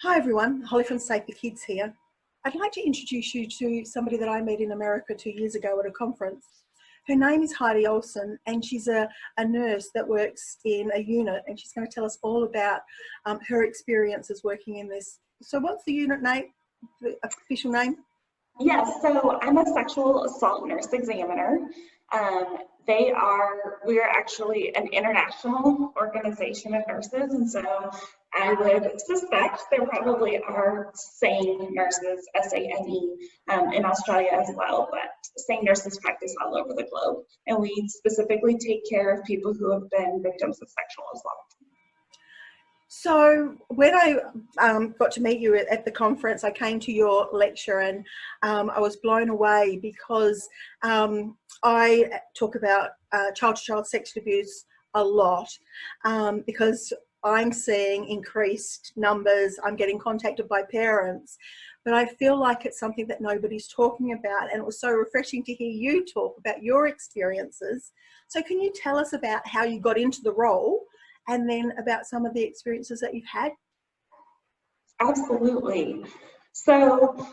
Hi everyone, Holly from Save the Kids here. I'd like to introduce you to somebody that I met in America 2 years ago at a conference. Her name is Heidi Olson and she's a nurse that works in a unit, and she's going to tell us all about her experiences working in this. So what's the unit name, the official name? Yes, so I'm a sexual assault nurse examiner. We are actually an international organization of nurses, and so I would suspect there probably are SANE nurses, SANE, in Australia as well, but SANE nurses practice all over the globe, and we specifically take care of people who have been victims of sexual assault. So when I got to meet you at the conference, I came to your lecture and I was blown away because I talk about child-to-child sexual abuse a lot because I'm seeing increased numbers. I'm getting contacted by parents, but I feel like it's something that nobody's talking about, and it was so refreshing to hear you talk about your experiences. So can you tell us about how you got into the role, and then about some of the experiences that you've had? Absolutely. So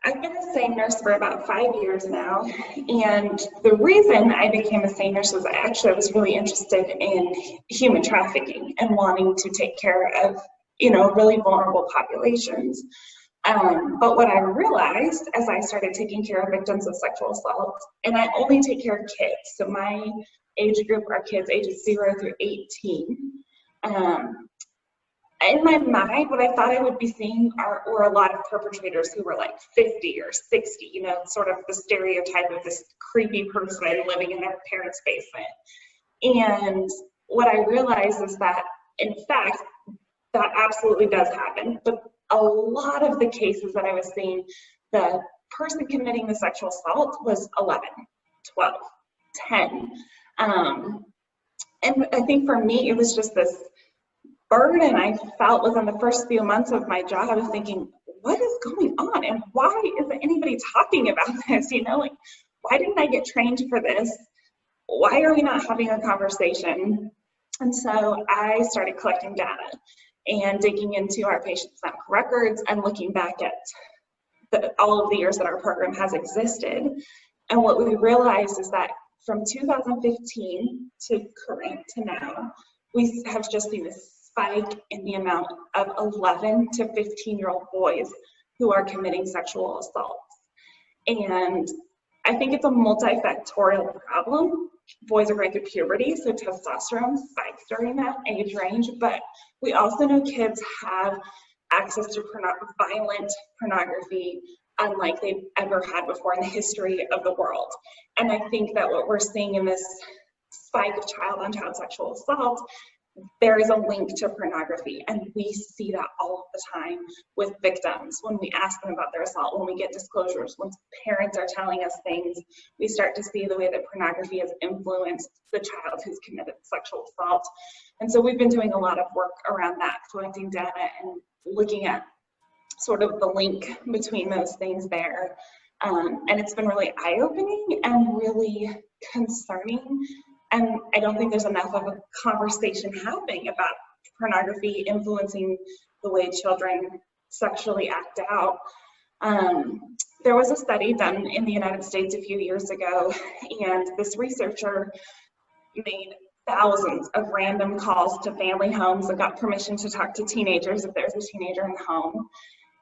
I've been a SANE nurse for about 5 years now, and the reason I became a SANE nurse was I was really interested in human trafficking and wanting to take care of, really vulnerable populations. But what I realized as I started taking care of victims of sexual assault, and I only take care of kids, so my age group are kids ages 0 through 18. In my mind, what I thought I would be seeing were a lot of perpetrators who were like 50 or 60, sort of the stereotype of this creepy person living in their parents' basement. And what I realized is that, in fact, that absolutely does happen. But a lot of the cases that I was seeing, the person committing the sexual assault was 11, 12, 10. And I think for me, it was just this burden I felt within the first few months of my job of thinking, what is going on? And why isn't anybody talking about this? Why didn't I get trained for this? Why are we not having a conversation? And so I started collecting data and digging into our patients' medical records and looking back at all of the years that our program has existed. And what we realized is that from 2015 to current to now, we have just seen this spike in the amount of 11 to 15-year-old boys who are committing sexual assaults. And I think it's a multifactorial problem. Boys are going through puberty, so testosterone spikes during that age range, but we also know kids have access to violent pornography unlike they've ever had before in the history of the world. And I think that what we're seeing in this spike of child-on-child sexual assault, there is a link to pornography, and we see that all of the time with victims. When we ask them about their assault, when we get disclosures, when parents are telling us things, we start to see the way that pornography has influenced the child who's committed sexual assault. And so we've been doing a lot of work around that, collecting data and looking at sort of the link between those things there. And it's been really eye-opening and really concerning. And I don't think there's enough of a conversation happening about pornography influencing the way children sexually act out. There was a study done in the United States a few years ago, and this researcher made thousands of random calls to family homes and got permission to talk to teenagers if there's a teenager in the home.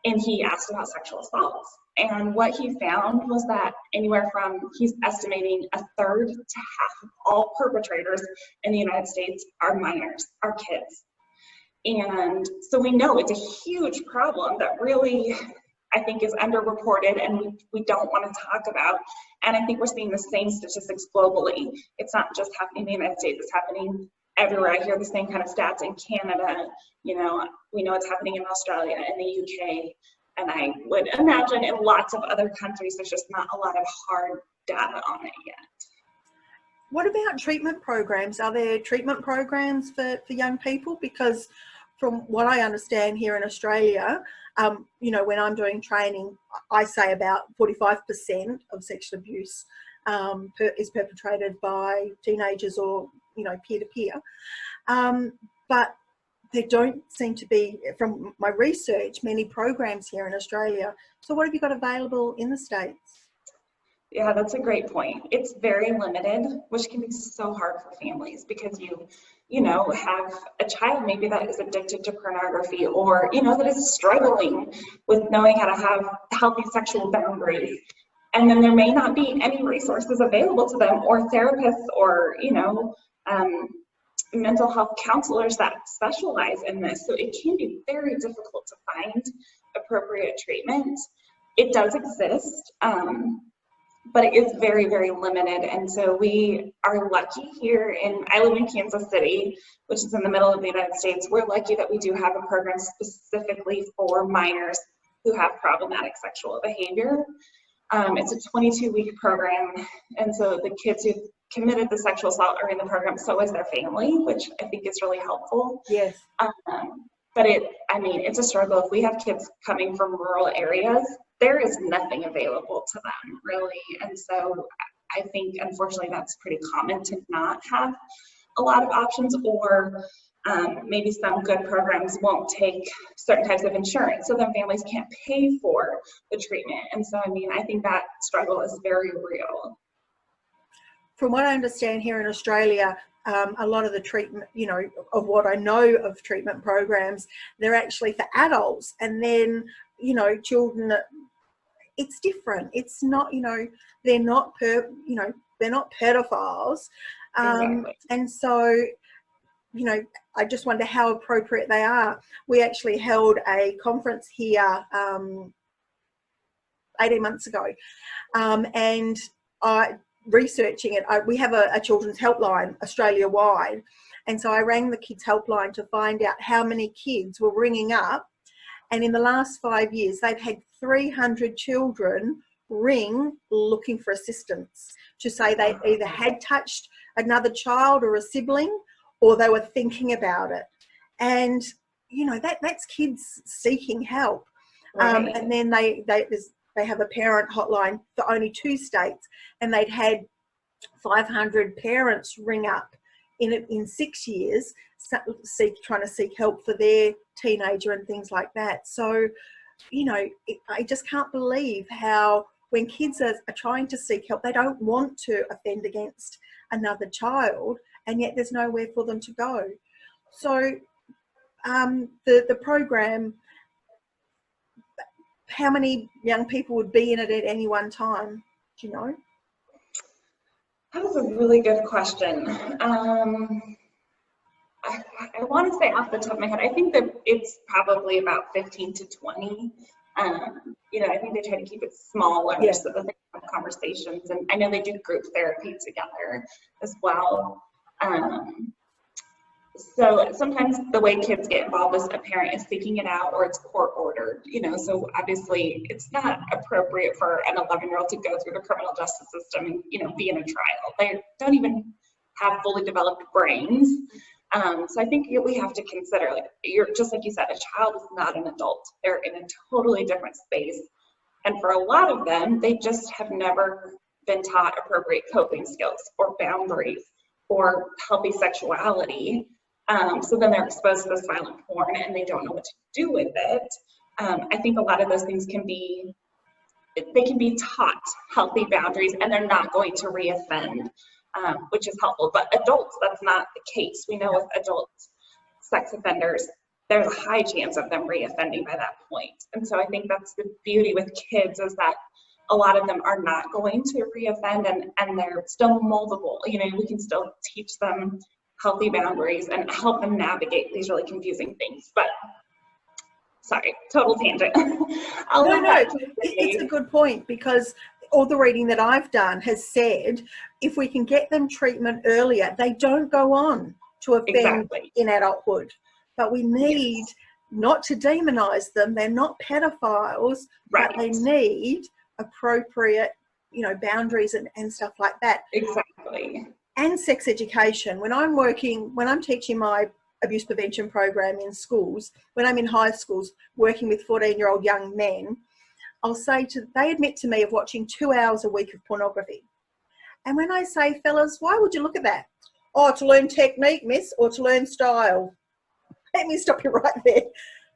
And he asked about sexual assaults. And what he found was that he's estimating a third to half of all perpetrators in the United States are minors, are kids. And so we know it's a huge problem that really, I think, is underreported and we don't want to talk about. And I think we're seeing the same statistics globally. It's not just happening in the United States, it's happening everywhere. I hear the same kind of stats in Canada. We know it's happening in Australia, in the UK, and I would imagine in lots of other countries, there's just not a lot of hard data on it yet. What about treatment programs? Are there treatment programs for young people? Because from what I understand here in Australia, when I'm doing training, I say about 45% of sexual abuse is perpetrated by teenagers or, peer-to-peer. But there don't seem to be, from my research, many programs here in Australia. So what have you got available in the States? Yeah, that's a great point. It's very limited, which can be so hard for families because you know, have a child maybe that is addicted to pornography, or, you know, that is struggling with knowing how to have healthy sexual boundaries. And then there may not be any resources available to them, or therapists, or, you know, mental health counselors that specialize in this. So it can be very difficult to find appropriate treatment. It does exist, but it is very, very limited. And so we are lucky here I live in Kansas City, which is in the middle of the United States. We're lucky that we do have a program specifically for minors who have problematic sexual behavior. It's a 22-week program. And so the kids who committed the sexual assault are in the program, so is their family, which I think is really helpful. Yes. But it's a struggle. If we have kids coming from rural areas, there is nothing available to them, really. And so I think, unfortunately, that's pretty common to not have a lot of options, or maybe some good programs won't take certain types of insurance, so then families can't pay for the treatment. And so, I think that struggle is very real. From what I understand here in Australia, a lot of the treatment, of what I know of treatment programs, they're actually for adults, and then, children, it's different. It's not, they're not they're not pedophiles. Exactly. And so, I just wonder how appropriate they are. We actually held a conference here 18 months ago, and researching it, we have a children's helpline Australia-wide, and so I rang the kids helpline to find out how many kids were ringing up, and in the last 5 years they've had 300 children ring looking for assistance, to say they either had touched another child or a sibling, or they were thinking about it. And that's kids seeking help. Right. And then they have a parent hotline for only 2 states, and they'd had 500 parents ring up in 6 years, trying to seek help for their teenager and things like that. So, I just can't believe how, when kids are trying to seek help, they don't want to offend against another child, and yet there's nowhere for them to go. So the program, how many young people would be in it at any one time? Do you know? That was a really good question. I want to say off the top of my head, I think that it's probably about 15 to 20. I think they try to keep it smaller, so that they have conversations. And I know they do group therapy together as well. So sometimes the way kids get involved is a parent is seeking it out, or it's court ordered, so obviously it's not appropriate for an 11-year-old to go through the criminal justice system and, be in a trial. They don't even have fully developed brains. So I think we have to consider, just like you said, a child is not an adult. They're in a totally different space. And for a lot of them, they just have never been taught appropriate coping skills or boundaries or healthy sexuality. So then they're exposed to this violent porn and they don't know what to do with it. I think a lot of those things can be taught healthy boundaries, and they're not going to reoffend, which is helpful. But adults, that's not the case. We know with adult sex offenders, there's a high chance of them reoffending by that point. And so I think that's the beauty with kids, is that a lot of them are not going to reoffend, and they're still moldable. We can still teach them healthy boundaries and help them navigate these really confusing things. But sorry, total tangent. It's a good point, because all the reading that I've done has said if we can get them treatment earlier, they don't go on to offend in adulthood. But we need not to demonize them. They're not pedophiles, but they need appropriate, boundaries and stuff like that. Exactly. And sex education. When I'm teaching my abuse prevention program in schools, when I'm in high schools working with 14-year-old young men, I'll say they admit to me of watching 2 hours a week of pornography. And when I say, fellas, why would you look at that? Oh, to learn technique, miss, or to learn style. Let me stop you right there.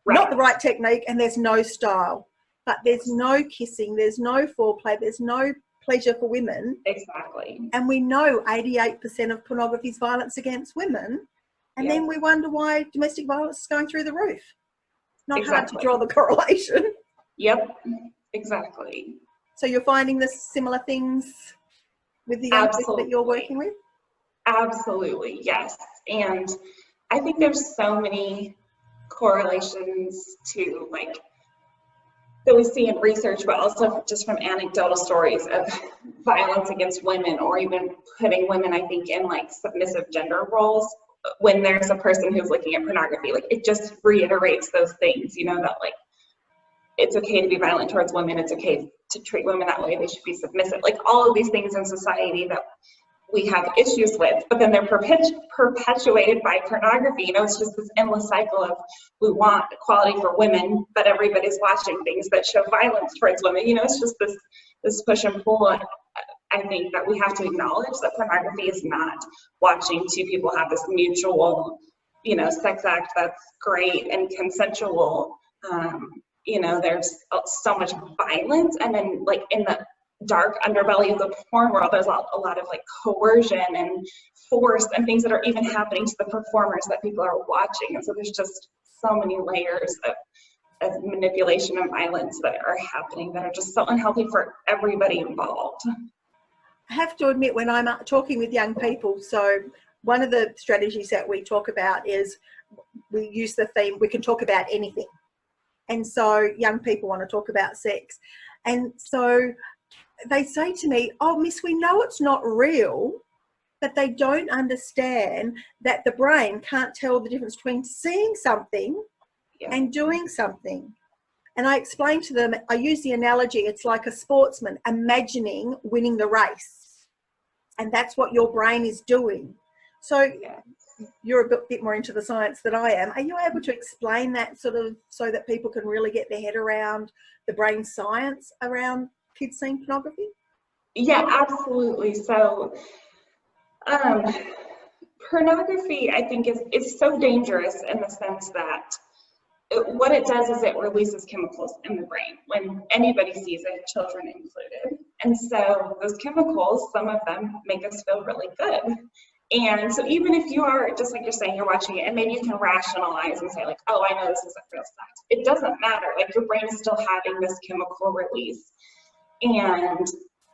Right. Not the right technique, and there's no style. But there's no kissing, there's no foreplay, there's no pleasure for women. Exactly. And we know 88% of pornography is violence against women. And then we wonder why domestic violence is going through the roof. Not hard to draw the correlation. Yep, exactly. So you're finding the similar things with the young people that you're working with? Absolutely, yes. And I think there's so many correlations to like that we see in research, but also just from anecdotal stories of violence against women, or even putting women, I think, in like submissive gender roles when there's a person who's looking at pornography. Like, it just reiterates those things, you know, that like it's okay to be violent towards women, it's okay to treat women that way, they should be submissive. Like all of these things in society that we have issues with, but then they're perpetuated by pornography. You know, it's just this endless cycle of we want equality for women, but everybody's watching things that show violence towards women. You know, it's just this push and pull. I think that we have to acknowledge that pornography is not watching two people have this mutual, you know, sex act that's great and consensual. You know, there's so much violence, and then like in the dark underbelly of the porn world, there's a lot of like coercion and force and things that are even happening to the performers that people are watching. And so there's just so many layers of manipulation and violence that are happening that are just so unhealthy for everybody involved. I have to admit, when I'm talking with young people, so one of the strategies that we talk about is we use the theme, we can talk about anything. And so young people want to talk about sex. And so they say to me, oh, miss, we know it's not real, but they don't understand that the brain can't tell the difference between seeing something and doing something. And I explain to them, I use the analogy, it's like a sportsman imagining winning the race. And that's what your brain is doing. So you're a bit more into the science than I am. Are you able to explain that sort of so that people can really get their head around the brain science around kids seeing pornography? Yeah, absolutely. So pornography, I think, is so dangerous in the sense that what it does is it releases chemicals in the brain when anybody sees it, children included. And so those chemicals, some of them make us feel really good. And so even if you are, just like you're saying, you're watching it and maybe you can rationalize and say like, oh, I know this isn't real sex. It doesn't matter. Like, your brain is still having this chemical release. And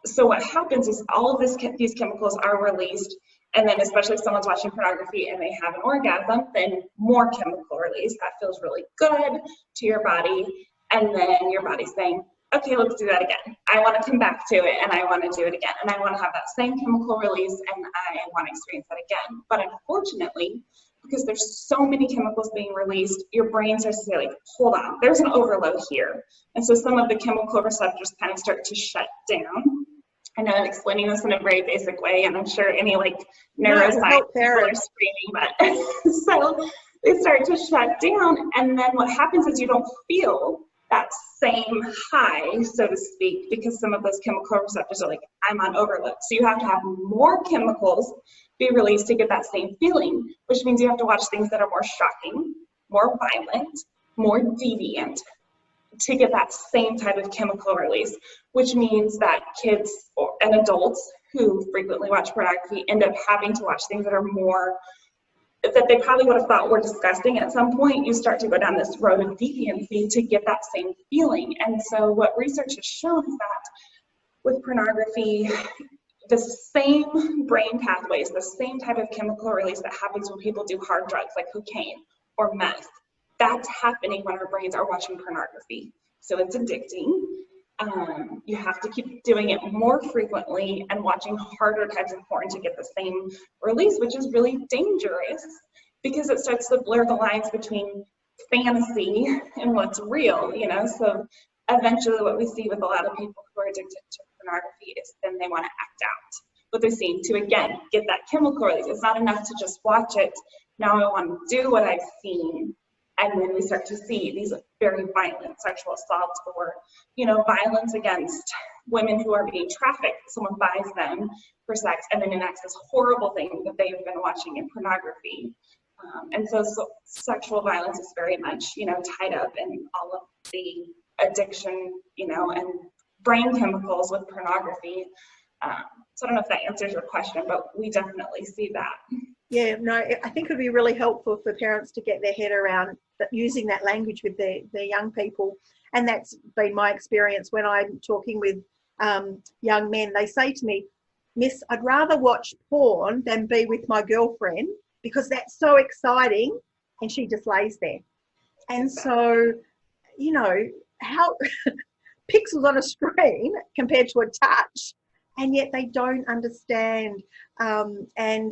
so what happens is all of these chemicals are released, and then especially if someone's watching pornography and they have an orgasm, then more chemical release. That feels really good to your body. And then your body's saying, okay, let's do that again. I want to come back to it, and I want to do it again. And I want to have that same chemical release, and I want to experience that again. But unfortunately, because there's so many chemicals being released, your brain starts to say like, hold on, there's an overload here. And so some of the chemical receptors kind of start to shut down. I know I'm explaining this in a very basic way, and I'm sure any like neuroscience people are screaming, but so they start to shut down, and then what happens is you don't feel that same high, so to speak, because some of those chemical receptors are like, I'm on overload. So you have to have more chemicals be released to get that same feeling, which means you have to watch things that are more shocking, more violent, more deviant to get that same type of chemical release, which means that kids and adults who frequently watch pornography end up having to watch things that are more, that they probably would have thought were disgusting at some point. You start to go down this road of deviancy to get that same feeling. And so what research has shown is that with pornography, the same brain pathways, the same type of chemical release that happens when people do hard drugs like cocaine or meth, that's happening when our brains are watching pornography. So it's addicting. You have to keep doing it more frequently and watching harder types of porn to get the same release, which is really dangerous because it starts to blur the lines between fantasy and what's real, you know? So eventually what we see with a lot of people who are addicted to pornography is then they want to act out what they're seeing to, again, get that chemical release. It's not enough to just watch it. Now I want to do what I've seen. And then we start to see these very violent sexual assaults or, you know, violence against women who are being trafficked. Someone buys them for sex and then enacts this horrible thing that they've been watching in pornography. And so sexual violence is very much, tied up in all of the addiction, and brain chemicals with pornography. So I don't know if that answers your question, but we definitely see that. Yeah, no, I think it would be really helpful for parents to get their head around using that language with their young people. And that's been my experience when I'm talking with young men. They say to me, Miss, I'd rather watch porn than be with my girlfriend because that's so exciting. And she just lays there. And so, how pixels on a screen compared to a touch, and yet they don't understand. And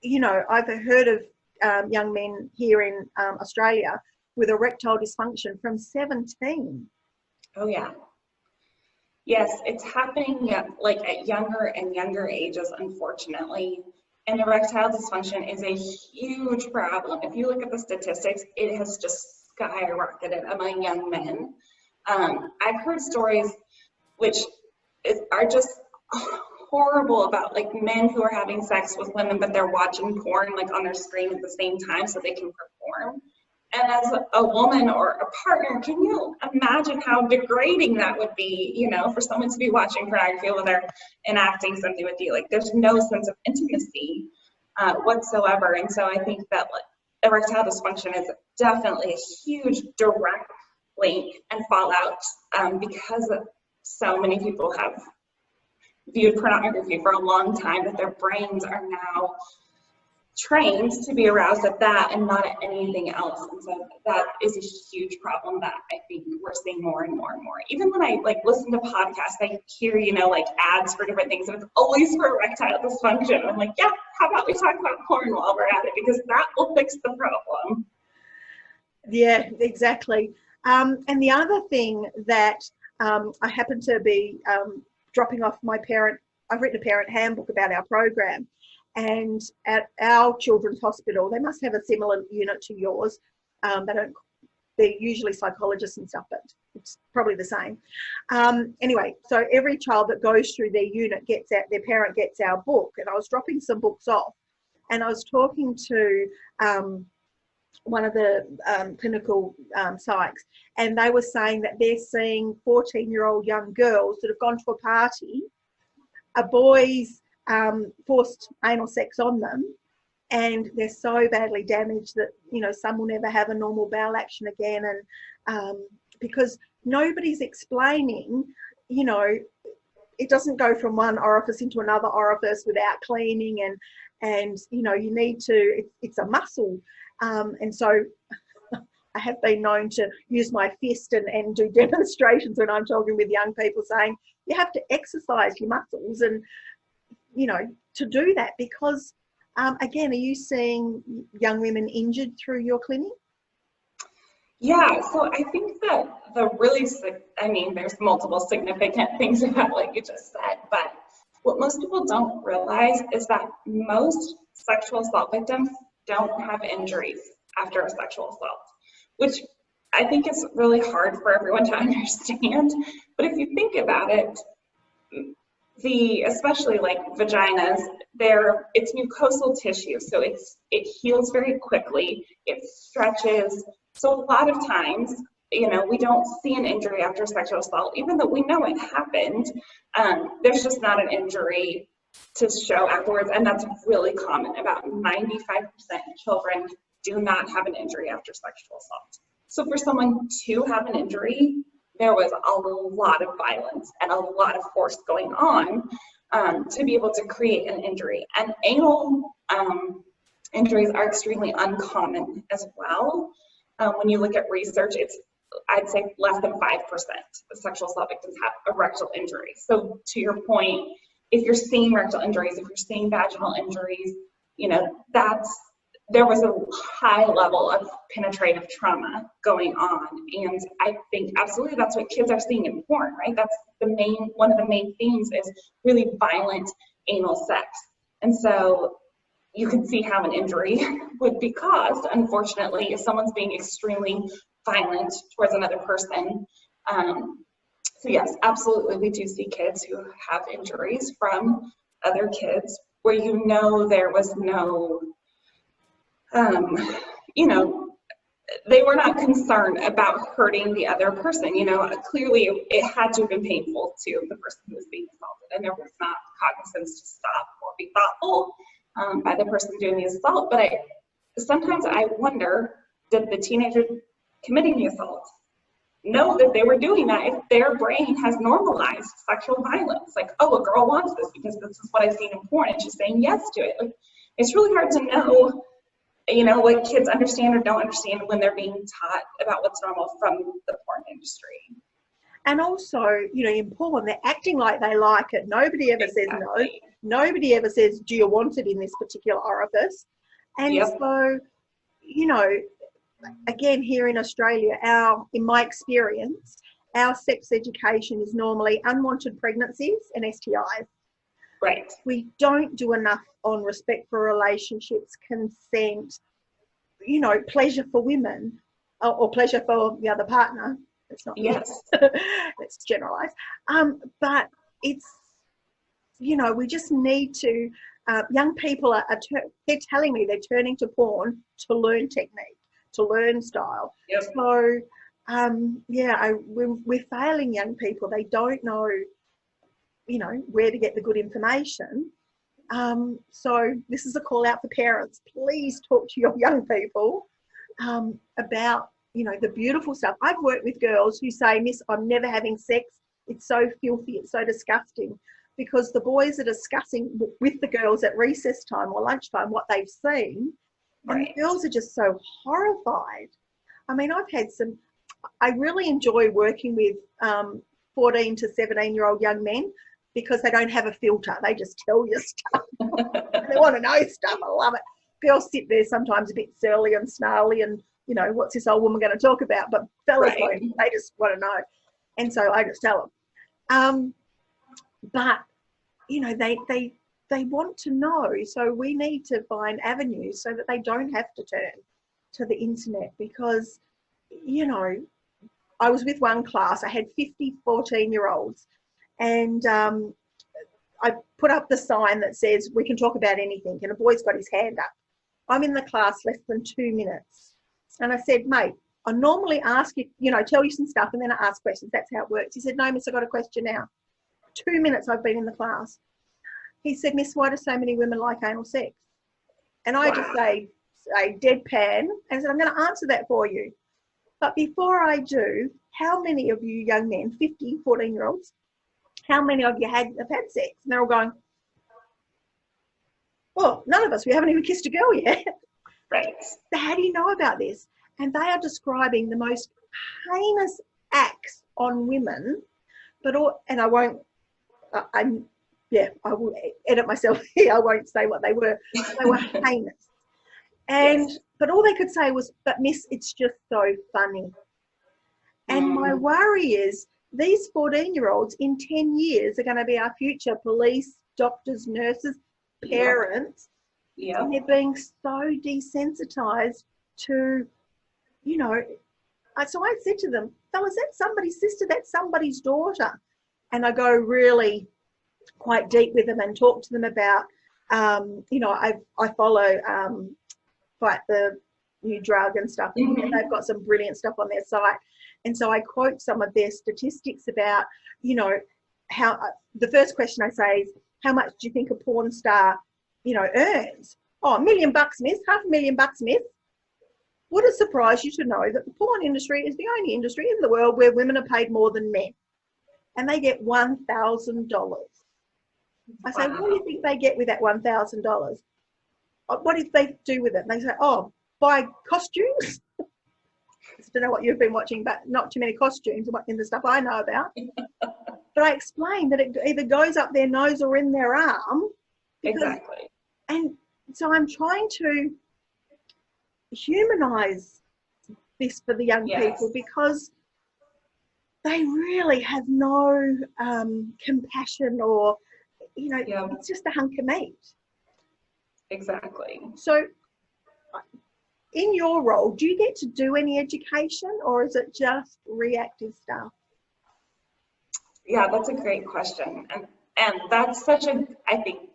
I've heard of young men here in Australia with erectile dysfunction from 17. Oh yeah. Yes, it's happening at younger and younger ages, unfortunately. And erectile dysfunction is a huge problem. If you look at the statistics, it has just skyrocketed among young men. I've heard stories which are just horrible about men who are having sex with women, but they're watching porn on their screen at the same time so they can perform. And as a woman or a partner, can you imagine how degrading that would be, for someone to be watching pornography while they're enacting something with you? There's no sense of intimacy whatsoever. And so I think that erectile dysfunction is definitely a huge direct link and fallout because so many people have viewed pornography for a long time that their brains are now trained to be aroused at that and not at anything else. And so that is a huge problem that I think we're seeing more and more and more. Even when I listen to podcasts, I hear, ads for different things, and it's always for erectile dysfunction. I'm like, yeah, how about we talk about porn while we're at it, because that will fix the problem. Yeah, exactly. And the other thing that I happen to be dropping off I've written a parent handbook about our program. And at our children's hospital, they must have a similar unit to yours. They're usually psychologists and stuff, but it's probably the same. Anyway, so every child that goes through their unit their parent gets our book. And I was dropping some books off, and I was talking to one of the clinical psychs, and they were saying that they're seeing 14-year-old young girls that have gone to a party, a boy's forced anal sex on them, and they're so badly damaged that some will never have a normal bowel action again. And because nobody's explaining, it doesn't go from one orifice into another orifice without cleaning, and you need to, it's a muscle. And so I have been known to use my fist and do demonstrations when I'm talking with young people, saying you have to exercise your muscles and to do that, because again, are you seeing young women injured through your clinic? Yeah, so I think that there's multiple significant things about what you just said, but what most people don't realize is that most sexual assault victims don't have injuries after a sexual assault, which I think is really hard for everyone to understand. But if you think about it, especially vaginas, it's mucosal tissue, so it heals very quickly, it stretches. So a lot of times, we don't see an injury after sexual assault, even though we know it happened. There's just not an injury to show afterwards, and that's really common. About 95% of children do not have an injury after sexual assault. So for someone to have an injury, there was a lot of violence and a lot of force going on to be able to create an injury. And anal injuries are extremely uncommon as well. When you look at research, I'd say less than 5% of sexual assault victims have erectile injuries. So to your point, if you're seeing rectal injuries, if you're seeing vaginal injuries, there was a high level of penetrative trauma going on. And I think absolutely that's what kids are seeing in porn, right? That's one of the main themes is really violent anal sex. And so you can see how an injury would be caused, unfortunately, if someone's being extremely violent towards another person. So yes, absolutely, we do see kids who have injuries from other kids where there was no you know, they were not concerned about hurting the other person. You know, clearly it had to have been painful to the person who was being assaulted, and there was not cognizance to stop or be thoughtful by the person doing the assault. But sometimes I wonder, did the teenager committing the assault know that they were doing that if their brain has normalized sexual violence? Like, oh, a girl wants this because this is what I've seen in porn, and she's saying yes to it. Like, it's really hard to know, you know, what kids understand or don't understand when they're being taught about what's normal from the porn industry. And also, you know, in porn, they're acting like they like it. Nobody ever says no. Nobody ever says, do you want it in this particular orifice? And so, you know, again, here in Australia, in my experience, our sex education is normally unwanted pregnancies and STIs. Right. We don't do enough on respect for relationships, consent, you know, pleasure for women, or pleasure for the other partner. It's not, yes. Let's generalize. But it's, you know, we just need to, young people they're telling me they're turning to porn to learn technique, to learn style. So, we're failing young people. They don't know, you know, where to get the good information. So this is a call out for parents. Please talk to your young people about, you know, the beautiful stuff. I've worked with girls who say, Miss, I'm never having sex. It's so filthy. It's so disgusting. Because the boys are discussing with the girls at recess time or lunchtime what they've seen. And the girls are just so horrified. I mean, I really enjoy working with 14 to 17-year-old young men because they don't have a filter. They just tell you stuff. They want to know stuff. I love it. Girls sit there sometimes a bit surly and snarly and, you know, what's this old woman going to talk about? But fellas don't. They just want to know. And so I just tell them. But, you know, they want to know. So we need to find avenues so that they don't have to turn to the internet because, you know, I was with one class. I had 50 14-year-olds. And I put up the sign that says, we can talk about anything. And a boy's got his hand up. I'm in the class less than 2 minutes. And I said, mate, I normally ask you, you know, tell you some stuff and then I ask questions. That's how it works. He said, no, miss, I got a question now. 2 minutes I've been in the class. He said, miss, why do so many women like anal sex? And I just say deadpan and said, I'm going to answer that for you. But before I do, how many of you young men, 50, 14-year-olds, how many of you have had sex? And they're all going, well, none of us. We haven't even kissed a girl yet. Right. So how do you know about this? And they are describing the most heinous acts on women, and I won't, I will edit myself here. I won't say what they were. They were heinous. And, but all they could say was, but miss, it's just so funny. And my worry is these 14-year-olds in 10 years are going to be our future police, doctors, nurses, parents. Yeah. And they're being so desensitized to, you know, so I said to them, fellas, that's somebody's sister, that's somebody's daughter. And I go really quite deep with them and talk to them about, you know, I follow Fight the New Drug and stuff. And they've got some brilliant stuff on their site. And so I quote some of their statistics about, you know, how the first question I say is, how much do you think a porn star, you know, earns? Oh, $1 million, miss, $500,000, miss. Would it surprise you to know that the porn industry is the only industry in the world where women are paid more than men? And they get $1,000. I say, what do you think they get with that $1,000? What do they do with it? And they say, oh, buy costumes. I don't know what you've been watching, but not too many costumes in the stuff I know about. But I explained that it either goes up their nose or in their arm. Exactly. And so I'm trying to humanize this for the young people because they really have no compassion or, you know, it's just a hunk of meat. Exactly. So in your role, do you get to do any education or is it just reactive stuff? Yeah, that's a great question. And that's such a, I think,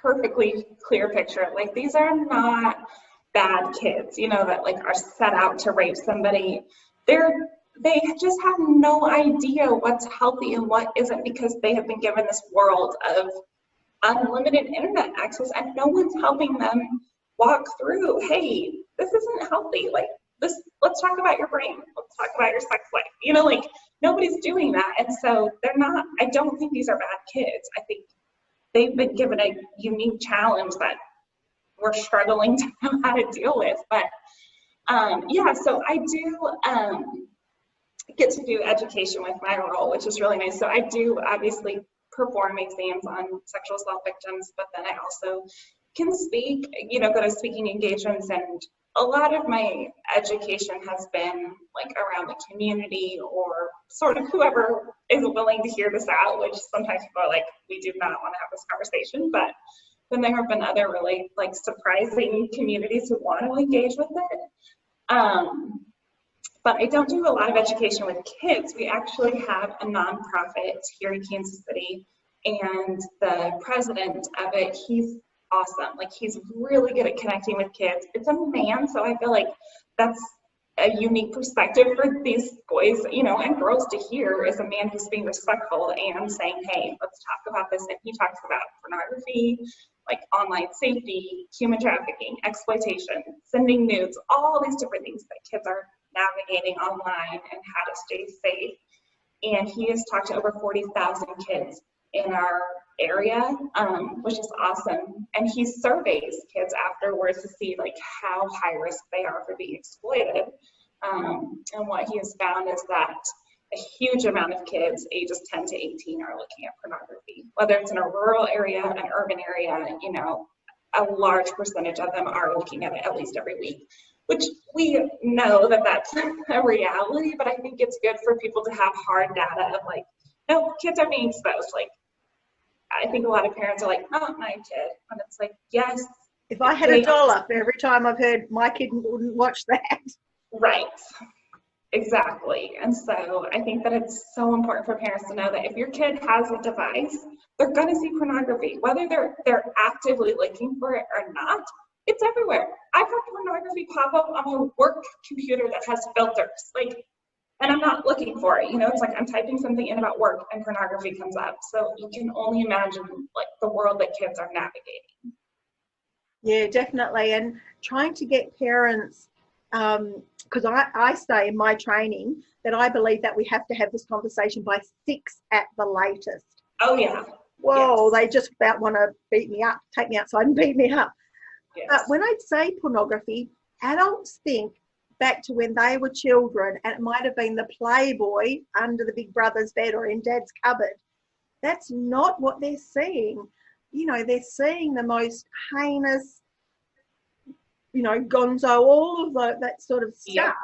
perfectly clear picture. Like, these are not bad kids, you know, that like are set out to rape somebody. They just have no idea what's healthy and what isn't, because they have been given this world of unlimited internet access, and no one's helping them walk through, hey, this isn't healthy. Like this, let's talk about your brain. Let's talk about your sex life. You know, like nobody's doing that. And so they're not, I don't think these are bad kids. I think they've been given a unique challenge that we're struggling to know how to deal with. But yeah, so I do get to do education with my role, which is really nice. So I do obviously perform exams on sexual assault victims, but then I also can speak, you know, go to speaking engagements, and a lot of my education has been like around the community or sort of whoever is willing to hear this out, which sometimes people are like, we do not want to have this conversation, but then there have been other really like surprising communities who want to engage with it. But I don't do a lot of education with kids. We actually have a nonprofit here in Kansas City, and the president of it, he's awesome. Like he's really good at connecting with kids. It's a man, so I feel like that's a unique perspective for these boys, you know, and girls to hear, is a man who's being respectful and saying, hey, let's talk about this. And he talks about pornography, like online safety, human trafficking, exploitation, sending nudes, all these different things that kids are navigating online and how to stay safe. And he has talked to over 40,000 kids in our area, which is awesome. And he surveys kids afterwards to see like how high risk they are for being exploited. And what he has found is that a huge amount of kids ages 10 to 18 are looking at pornography, whether it's in a rural area, an urban area, you know, a large percentage of them are looking at it at least every week, which we know that that's a reality, but I think it's good for people to have hard data of like, no, kids are being exposed. Like, I think a lot of parents are like, not my kid. And it's like, yes. If I had $1 for every time I've heard my kid wouldn't watch that. Right. Exactly. And so I think that it's so important for parents to know that if your kid has a device, they're going to see pornography, whether they're actively looking for it or not. It's everywhere. I've had pornography pop up on my work computer that has filters, like, and I'm not looking for it. You know, it's like I'm typing something in about work and pornography comes up. So you can only imagine like the world that kids are navigating. Yeah, definitely. And trying to get parents, because I say in my training that I believe that we have to have this conversation by 6 at the latest. Oh yeah. Whoa, yes. They just about want to beat me up, take me outside and beat me up. Yes. But when I say pornography, adults think back to when they were children, and it might have been the Playboy under the big brother's bed or in dad's cupboard. That's not what they're seeing. You know, they're seeing the most heinous, you know, gonzo, all of that sort of stuff,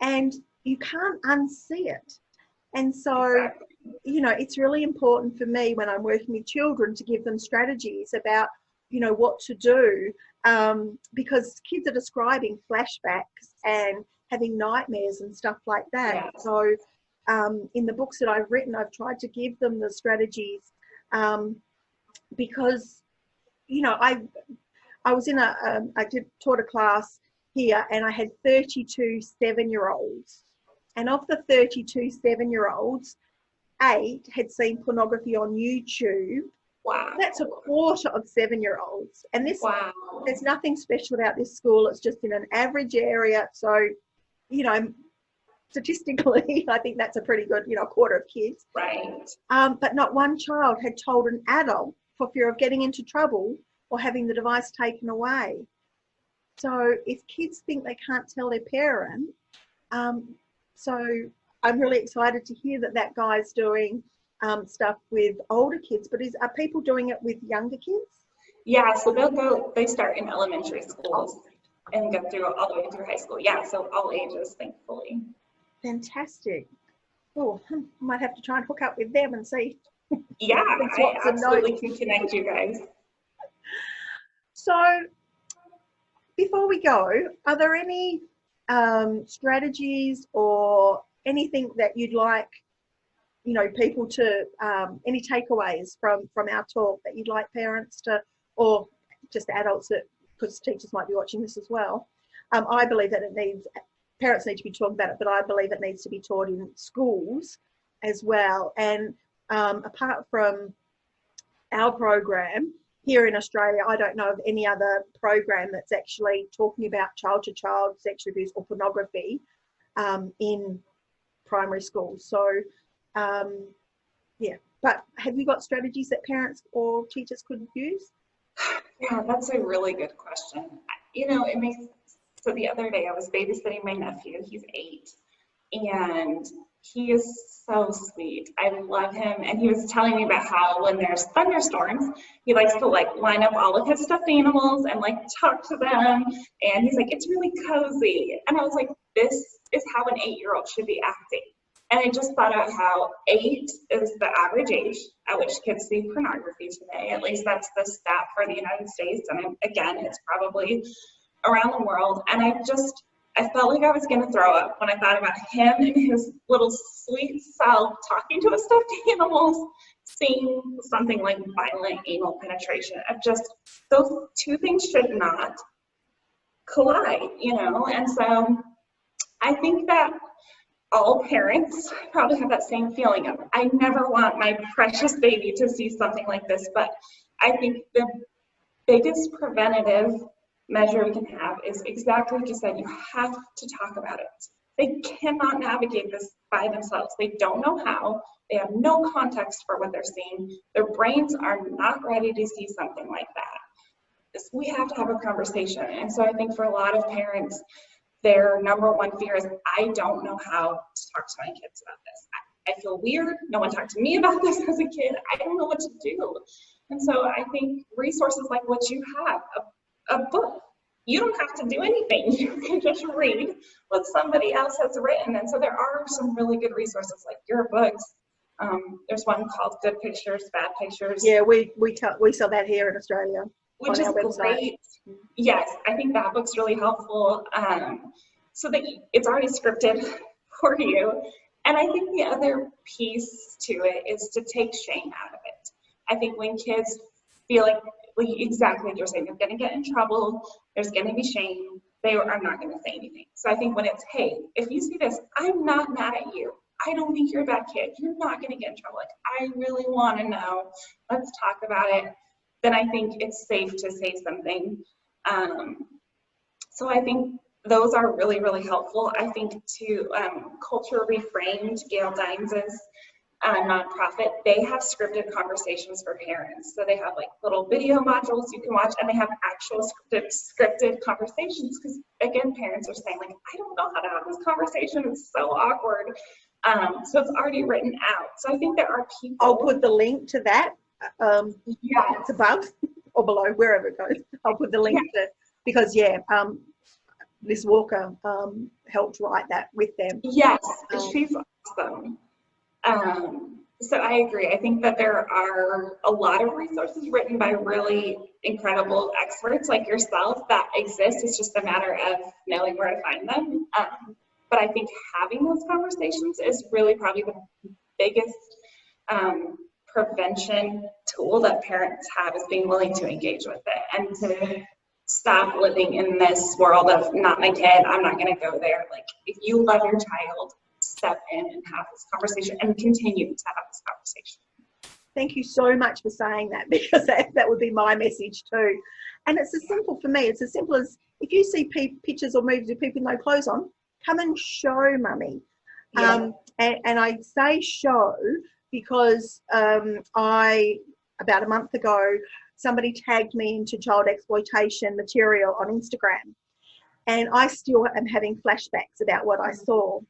and you can't unsee it. And so, you know, it's really important for me when I'm working with children to give them strategies about, you know, what to do, because kids are describing flashbacks and having nightmares and stuff like that. Yeah. So in the books that I've written, I've tried to give them the strategies, because, you know, I was in taught a class here, and I had 32 7-year-olds, and of the 32 7-year-olds, 8 had seen pornography on YouTube. Wow. That's a quarter of 7-year-olds. And this, wow. There's nothing special about this school. It's just in an average area. So, you know, statistically, I think that's a pretty good, you know, quarter of kids. Right. But not one child had told an adult for fear of getting into trouble or having the device taken away. So if kids think they can't tell their parent, so I'm really excited to hear that guy's doing stuff with older kids, but are people doing it with younger kids? Yeah, so they start in elementary schools and go through all the way through high school. Yeah, so all ages, thankfully. Fantastic. Oh, I might have to try and hook up with them and see. Yeah, I absolutely can connect you guys. So before we go, are there any strategies or anything that you'd like, you know, people to, any takeaways from our talk that you'd like parents to, or just adults that because teachers might be watching this as well. I believe that parents need to be talking about it, but I believe it needs to be taught in schools as well. And apart from our program here in Australia, I don't know of any other program that's actually talking about child-to-child sexual abuse or pornography in primary schools. So, yeah. But have you got strategies that parents or teachers could use? Yeah, that's a really good question. You know, it makes, so the other day I was babysitting my nephew, he's 8, and he is so sweet. I love him. And he was telling me about how when there's thunderstorms, he likes to like line up all of his stuffed animals and like talk to them. And he's like, it's really cozy. And I was like, this is how an 8-year-old should be acting. And I just thought out how 8 is the average age at which kids see pornography today. At least that's the stat for the United States. And again, it's probably around the world. And I felt like I was going to throw up when I thought about him and his little sweet self talking to his stuffed animals, seeing something like violent anal penetration. Those two things should not collide, you know? And so I think that all parents probably have that same feeling of, I never want my precious baby to see something like this, but I think the biggest preventative measure we can have is exactly what you said. You have to talk about it. They cannot navigate this by themselves. They don't know how. They have no context for what they're seeing. Their brains are not ready to see something like that. We have to have a conversation. And so I think for a lot of parents, their number one fear is, I don't know how to talk to my kids about this. I feel weird. No one talked to me about this as a kid. I don't know what to do. And so I think resources like what you have, a book, you don't have to do anything. You can just read what somebody else has written. And so there are some really good resources like your books. There's one called Good Pictures, Bad Pictures. Yeah, we sell that here in Australia. Which is great. Yes, I think that book's really helpful. So that it's already scripted for you. And I think the other piece to it is to take shame out of it. I think when kids feel like exactly like you're saying, they're going to get in trouble, there's going to be shame, they are not going to say anything. So I think when it's, hey, if you see this, I'm not mad at you. I don't think you're a bad kid. You're not going to get in trouble. Like, I really want to know. Let's talk about it. Then I think it's safe to say something. So I think those are really, really helpful. I think to Culture Reframed, Gail Dines' nonprofit, they have scripted conversations for parents. So they have like little video modules you can watch, and they have actual scripted conversations, because again, parents are saying like, I don't know how to have this conversation. It's so awkward. So it's already written out. So I think there are people. I'll put the link to that. It's above or below, wherever it goes. I'll put the link to, because Liz Walker helped write that with them. Yes, she's awesome. So I agree. I think that there are a lot of resources written by really incredible experts like yourself that exist. It's just a matter of knowing where to find them. But I think having those conversations is really probably the biggest prevention tool that parents have, is being willing to engage with it and to stop living in this world of not my kid, I'm not going to go there. Like, if you love your child, step in and have this conversation and continue to have this conversation. Thank you so much for saying that, because that would be my message too. And it's as simple for me. It's as simple as, if you see pictures or movies of people with no clothes on, come and show mummy. Yeah. And I say show because about a month ago, somebody tagged me into child exploitation material on Instagram, and I still am having flashbacks about what I saw.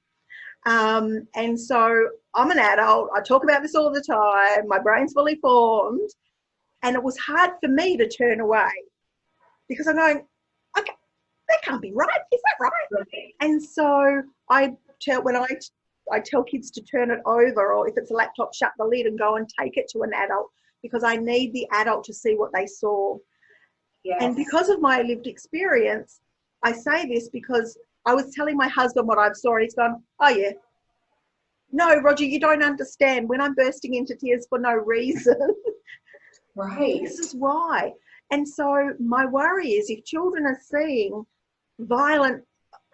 And so I'm an adult, I talk about this all the time, my brain's fully formed, and it was hard for me to turn away, because I'm going, okay, that can't be right, is that right? And so when I tell kids to turn it over, or if it's a laptop, shut the lid and go and take it to an adult, because I need the adult to see what they saw. Yes. And because of my lived experience, I say this because I was telling my husband what I saw, and he's gone, oh yeah. No, Roger, you don't understand. When I'm bursting into tears for no reason, right. This is why. And so my worry is, if children are seeing violent,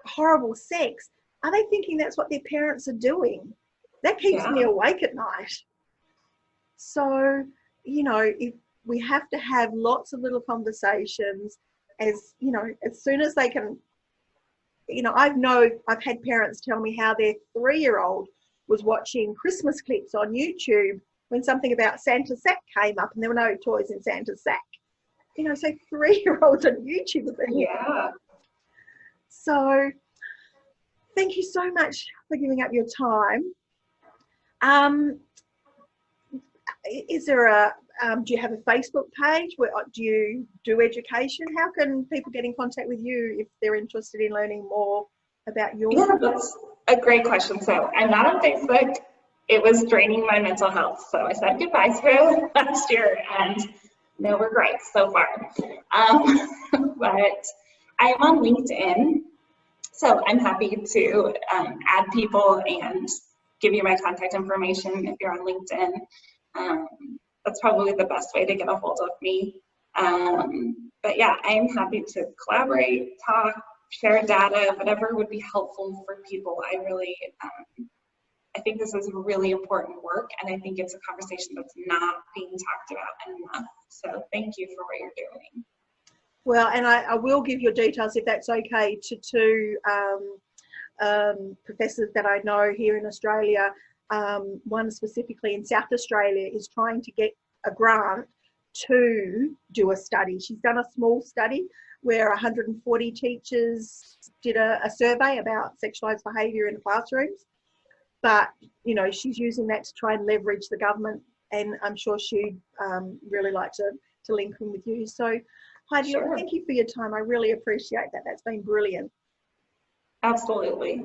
horrible sex, are they thinking that's what their parents are doing? That keeps me awake at night. So, you know, if we have to have lots of little conversations, as, you know, as soon as they can. You know, I've had parents tell me how their 3-year-old was watching Christmas clips on YouTube when something about Santa's sack came up and there were no toys in Santa's sack. You know, so 3-year-olds on YouTube. Yeah. So thank you so much for giving up your time. Is there a, do you have a Facebook page? Do you do education? How can people get in contact with you if they're interested in learning more about your... Yeah, that's a great question. So I'm not on Facebook. It was draining my mental health. So I said goodbye to it last year, and no regrets so far. But I am on LinkedIn. So I'm happy to add people and give you my contact information if you're on LinkedIn. That's probably the best way to get a hold of me. But yeah, I am happy to collaborate, talk, share data, whatever would be helpful for people. I really, I think this is really important work, and I think it's a conversation that's not being talked about enough. So thank you for what you're doing. Well, and I will give your details, if that's okay, to two professors that I know here in Australia. One specifically in South Australia is trying to get a grant to do a study. She's done a small study where 140 teachers did a survey about sexualised behaviour in classrooms. But, you know, she's using that to try and leverage the government, and I'm sure she'd really like to link in with you. So, Heidi, Sure. Thank you for your time. I really appreciate that. That's been brilliant. Absolutely.